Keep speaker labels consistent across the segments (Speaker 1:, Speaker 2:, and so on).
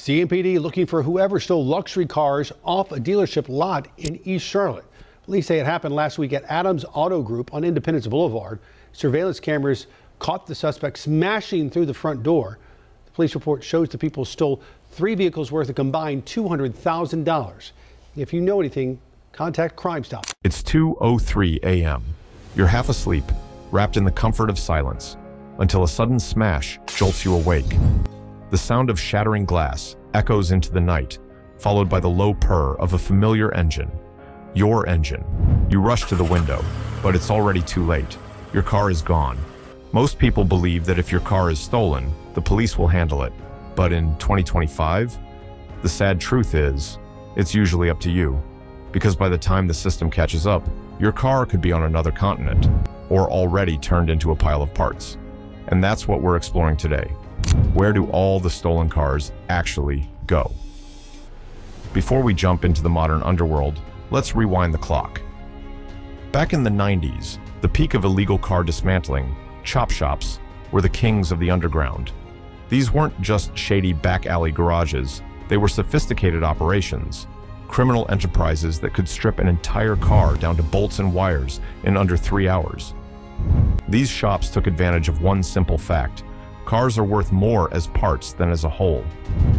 Speaker 1: CMPD looking for whoever stole luxury cars off a dealership lot in East Charlotte. Police say it happened last week at Adams Auto Group on Independence Boulevard. Surveillance cameras caught the suspect smashing through the front door. The police report shows the people stole 3 vehicles worth a combined $200,000. If you know anything, contact Crime Stop.
Speaker 2: It's 2:03 a.m. You're half asleep, wrapped in the comfort of silence, until a sudden smash jolts you awake. The sound of shattering glass echoes into the night, followed by the low purr of a familiar engine. Your engine. You rush to the window, but it's already too late. Your car is gone. Most people believe that if your car is stolen, the police will handle it. But in 2025, the sad truth is, it's usually up to you. Because by the time the system catches up, your car could be on another continent, or already turned into a pile of parts. And that's what we're exploring today. Where do all the stolen cars actually go? Before we jump into the modern underworld, let's rewind the clock. Back in the 90s, the peak of illegal car dismantling, chop shops were the kings of the underground. These weren't just shady back alley garages, they were sophisticated operations, criminal enterprises that could strip an entire car down to bolts and wires in under 3 hours. These shops took advantage of one simple fact: cars are worth more as parts than as a whole.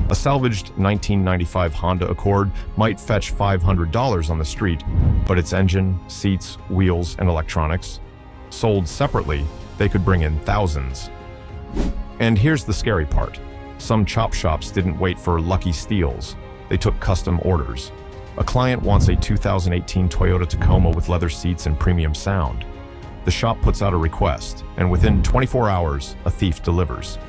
Speaker 2: A salvaged 1995 Honda Accord might fetch $500 on the street, but its engine, seats, wheels, and electronics, sold separately, they could bring in thousands. And here's the scary part. Some chop shops didn't wait for lucky steals. They took custom orders. A client wants a 2018 Toyota Tacoma with leather seats and premium sound. The shop puts out a request, and within 24 hours, a thief delivers.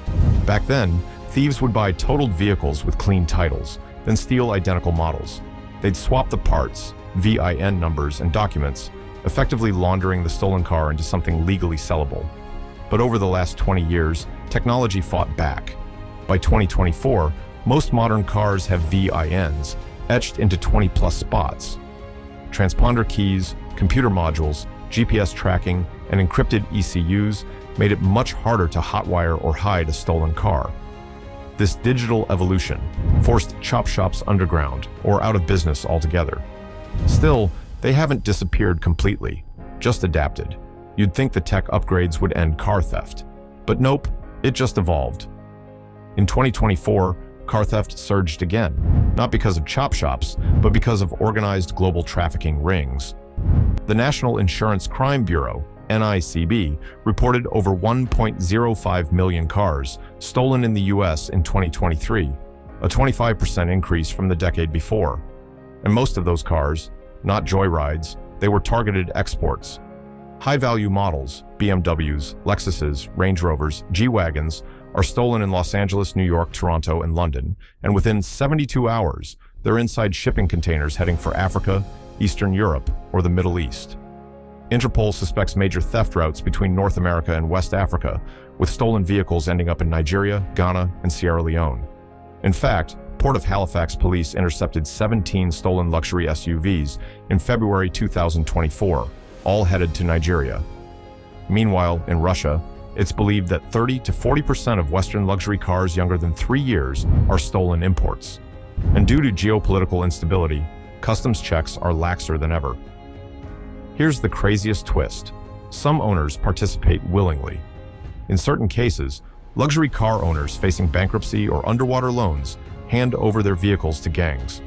Speaker 2: Back then, thieves would buy totaled vehicles with clean titles, then steal identical models. They'd swap the parts, VIN numbers, and documents, effectively laundering the stolen car into something legally sellable. But over the last 20 years, technology fought back. By 2024, most modern cars have VINs etched into 20-plus spots. Transponder keys, computer modules, GPS tracking, and encrypted ECUs made it much harder to hotwire or hide a stolen car. This digital evolution forced chop shops underground or out of business altogether. Still, they haven't disappeared completely, just adapted. You'd think the tech upgrades would end car theft, but nope, it just evolved. In 2024, car theft surged again, not because of chop shops, but because of organized global trafficking rings. The National Insurance Crime Bureau, NICB, reported over 1.05 million cars stolen in the U.S. in 2023, a 25% increase from the decade before. And most of those cars, not joyrides, they were targeted exports. High-value models, BMWs, Lexuses, Range Rovers, G-Wagons, are stolen in Los Angeles, New York, Toronto, and London, and within 72 hours, they're inside shipping containers heading for Africa, Eastern Europe, or the Middle East. Interpol suspects major theft routes between North America and West Africa, with stolen vehicles ending up in Nigeria, Ghana, and Sierra Leone. In fact, Port of Halifax police intercepted 17 stolen luxury SUVs in February 2024, all headed to Nigeria. Meanwhile, in Russia, it's believed that 30 to 40% of Western luxury cars younger than 3 years are stolen imports. And due to geopolitical instability, customs checks are laxer than ever. Here's the craziest twist. Some owners participate willingly. In certain cases, luxury car owners facing bankruptcy or underwater loans hand over their vehicles to gangs.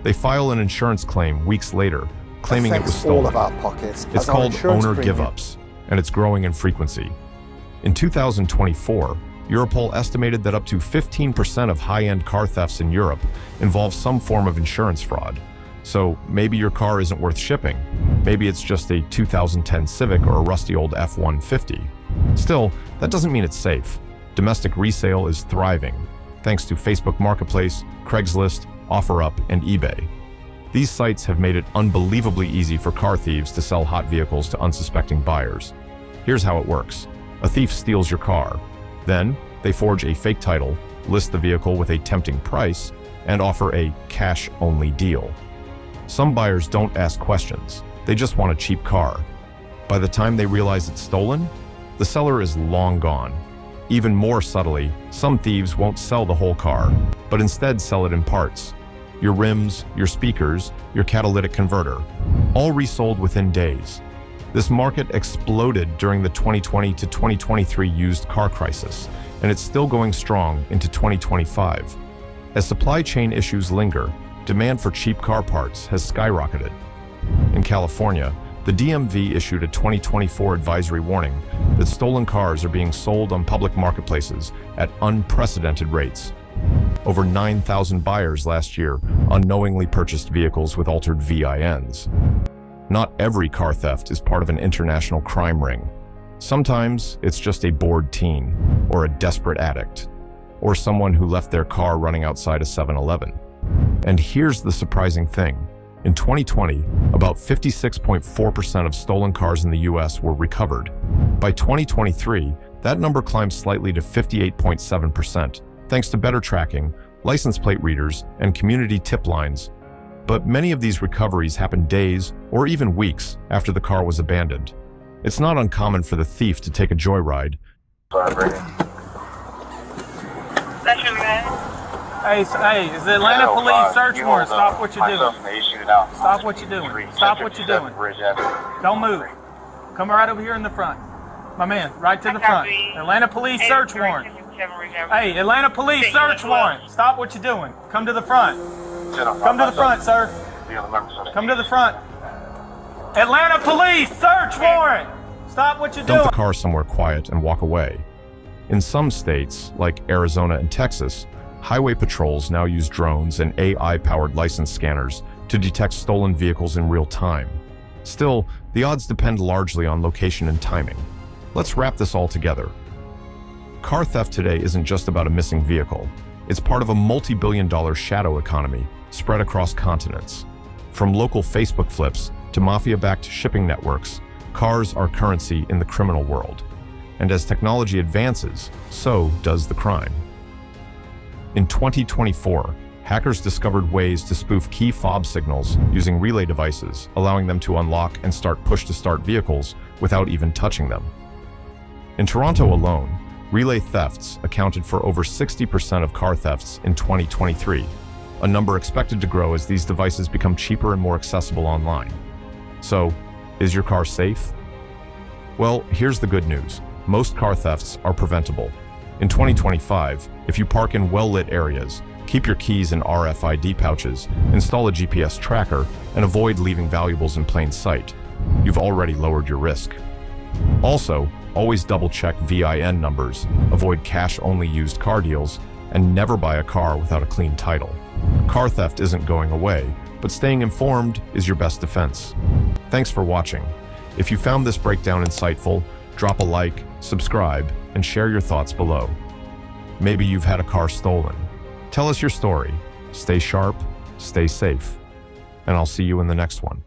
Speaker 2: They file an insurance claim weeks later, claiming it was stolen.
Speaker 3: All of our pockets.
Speaker 2: It's called owner give-ups, and it's growing in frequency. In 2024, Europol estimated that up to 15% of high-end car thefts in Europe involve some form of insurance fraud. So maybe your car isn't worth shipping. Maybe it's just a 2010 Civic or a rusty old F-150. Still, that doesn't mean it's safe. Domestic resale is thriving, thanks to Facebook Marketplace, Craigslist, OfferUp, and eBay. These sites have made it unbelievably easy for car thieves to sell hot vehicles to unsuspecting buyers. Here's how it works. A thief steals your car. Then, they forge a fake title, list the vehicle with a tempting price, and offer a cash-only deal. Some buyers don't ask questions. They just want a cheap car. By the time they realize it's stolen, the seller is long gone. Even more subtly, some thieves won't sell the whole car, but instead sell it in parts. Your rims, your speakers, your catalytic converter, all resold within days. This market exploded during the 2020 to 2023 used car crisis, and it's still going strong into 2025. As supply chain issues linger, demand for cheap car parts has skyrocketed. In California, the DMV issued a 2024 advisory warning that stolen cars are being sold on public marketplaces at unprecedented rates. Over 9,000 buyers last year unknowingly purchased vehicles with altered VINs. Not every car theft is part of an international crime ring. Sometimes it's just a bored teen, or a desperate addict, or someone who left their car running outside a 7-Eleven. And here's the surprising thing. In 2020, about 56.4% of stolen cars in the US were recovered. By 2023, that number climbed slightly to 58.7%, thanks to better tracking, license plate readers, and community tip lines. But many of these recoveries happened days or even weeks after the car was abandoned. It's not uncommon for the thief to take a joyride.
Speaker 3: Hey, is the Atlanta police search warrant? Stop what you're doing. Stop what you're doing. Stop what you're doing. Don't move. Come right over here in the front. My man, right to the front. Atlanta police search warrant. Hey, Atlanta police search warrant. Stop what you're doing. Come to the front. Come to the front, sir. Come to the front. Atlanta police search warrant. Stop what you're doing.
Speaker 2: Dump the car somewhere quiet and walk away. In some states, like Arizona and Texas, highway patrols now use drones and AI-powered license scanners to detect stolen vehicles in real time. Still, the odds depend largely on location and timing. Let's wrap this all together. Car theft today isn't just about a missing vehicle. It's part of a multi-billion-dollar shadow economy spread across continents. From local Facebook flips to mafia-backed shipping networks, cars are currency in the criminal world. And as technology advances, so does the crime. In 2024, hackers discovered ways to spoof key fob signals using relay devices, allowing them to unlock and start push-to-start vehicles without even touching them. In Toronto alone, relay thefts accounted for over 60% of car thefts in 2023, a number expected to grow as these devices become cheaper and more accessible online. So, is your car safe? Well, here's the good news. Most car thefts are preventable. In 2025, if you park in well-lit areas, keep your keys in RFID pouches, install a GPS tracker, and avoid leaving valuables in plain sight, you've already lowered your risk. Also, always double-check VIN numbers, avoid cash-only used car deals, and never buy a car without a clean title. Car theft isn't going away, but staying informed is your best defense. Thanks for watching. If you found this breakdown insightful, drop a like, subscribe, and share your thoughts below. Maybe you've had a car stolen. Tell us your story. Stay sharp, stay safe, and I'll see you in the next one.